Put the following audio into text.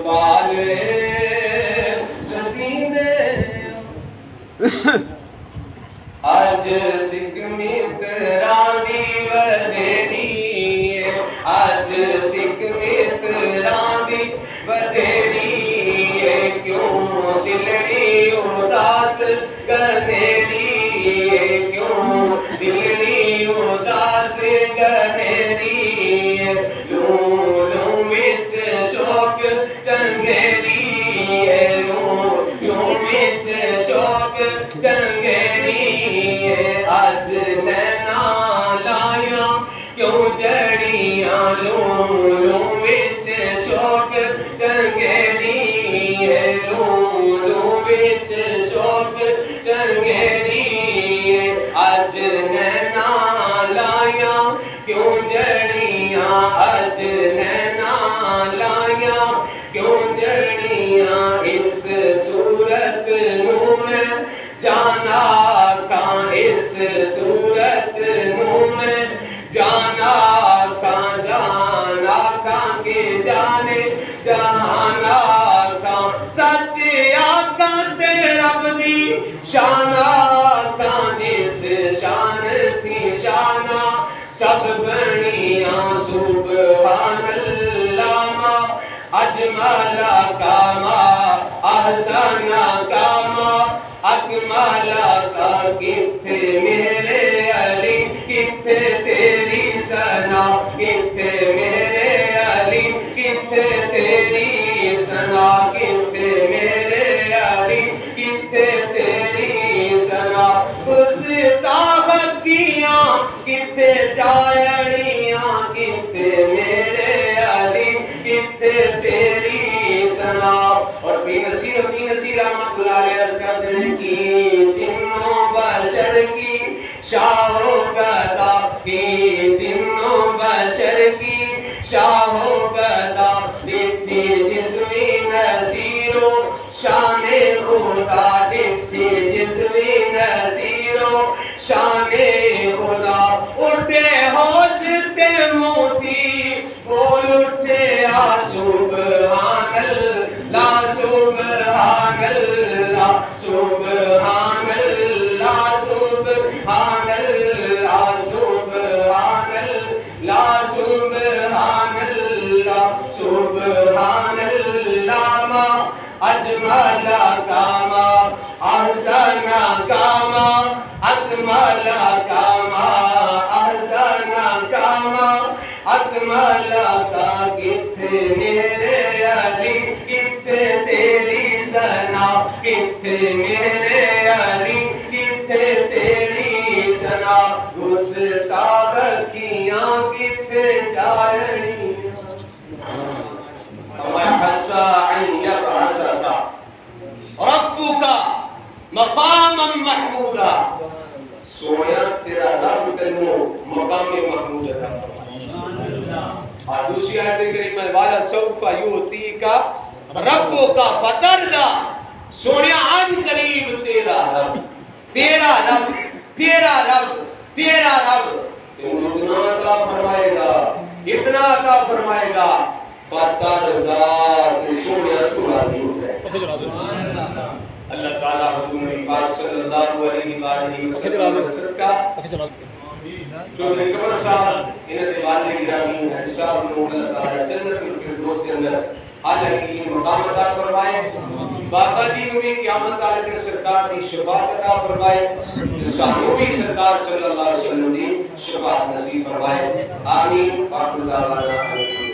پالے سدینے آج سکھ متران دی ودیری آج سکھ متران دی ودیری کیوں دلڑی اداس گنیری کیوں دلڑی اداس گنیری لوں لوں وچ شوق چنگیری لوں وچ شوق چنگیری آج نینا لایا کیوں جڑیاں لوں لوں وچ شوق چنگیری لوں لوں وچ شوق چنگیری آج نینا لایا کیوں جڑیاں آج نینا لایا کیوں جڑیاں اس صورت نوں میں جانا کہاں اس صورت نوں میں جانا کہاں جانا کہاں کے جانے جہانا کہاں سچ آکھاں تے رب دی شانہ کہاں جس شان تھی شانہ سب بنیاں سبحان اللہ ما اجمل کاما احسن کاما اکمل کا کتھے میرے علی کتھے تیری ثنا کتھے میرے علی کتھے تیری ثنا کتھے میرے علی کتھے تیری ثنا گستاخ کیاں کتھے جائڑیاں کتھے میرے علی کتھے تیری ثنا اور بھی نصیر الدین نصیر رحمت اللہ علیہ عرض کرتے ہیں کی جنوں بشر کی شاہ و گدا کی جنوں بشر کی شاہ و گدا ڈٹھی جسمی نصیر و شان خدا ڈٹھی جسمی نصیر و شان خدا اٹھے ہوش تے موتی بول اٹھے سبحان اللہ سبحان اللہ سبحان اللہ سبحان اللہ سبحان اللہ سبحان اللہ سبحان اللہ ما اجمل کاما احسن کاما اکمل کاما احسن کاما اکمل کا کتھے میرے علی کتھے تیری ثنا کتھے میرے علی کتھے تیری ثنا گستاخ کیاں کتھے جائڑیاں وَعَسَىٰ أَن يَبْعَثَكَ رَبُّكَ مَقَامًا مَحْمُودًا سویا تیرا رب تینوں مقام محمود عطا فرمائے اور دوسری آیت کریمہ وَلَسَوْفَ يُعْطِيكَ رَبُّكَ فَتَرْضَىٰ سونیا ان قریب تیرا رب تیرا رب تیرا رب تیرا رب تینوں اتنا عطا فرمائے گا اتنا عطا فرمائے گا فتردہ سونیا تو راضی ہو جائے اللہ تعالیٰ حضور نبی پاک صلی اللہ علیہ وآلہ وسلم کا چودھری قمر صاحب انہاں دے والد گرامی حاجی صاحب نو اللہ تعالیٰ جنت الفردوس کے اندر عالمی مقام عطا فرمائے بابا جی نو بھی قیامت والے دن سرکار دی شفاعت عطا فرمائے سانو بھی سرکار صلی اللہ علیہ وسلم دی شفاعت نصیب فرمائے آمین باقی دعوانا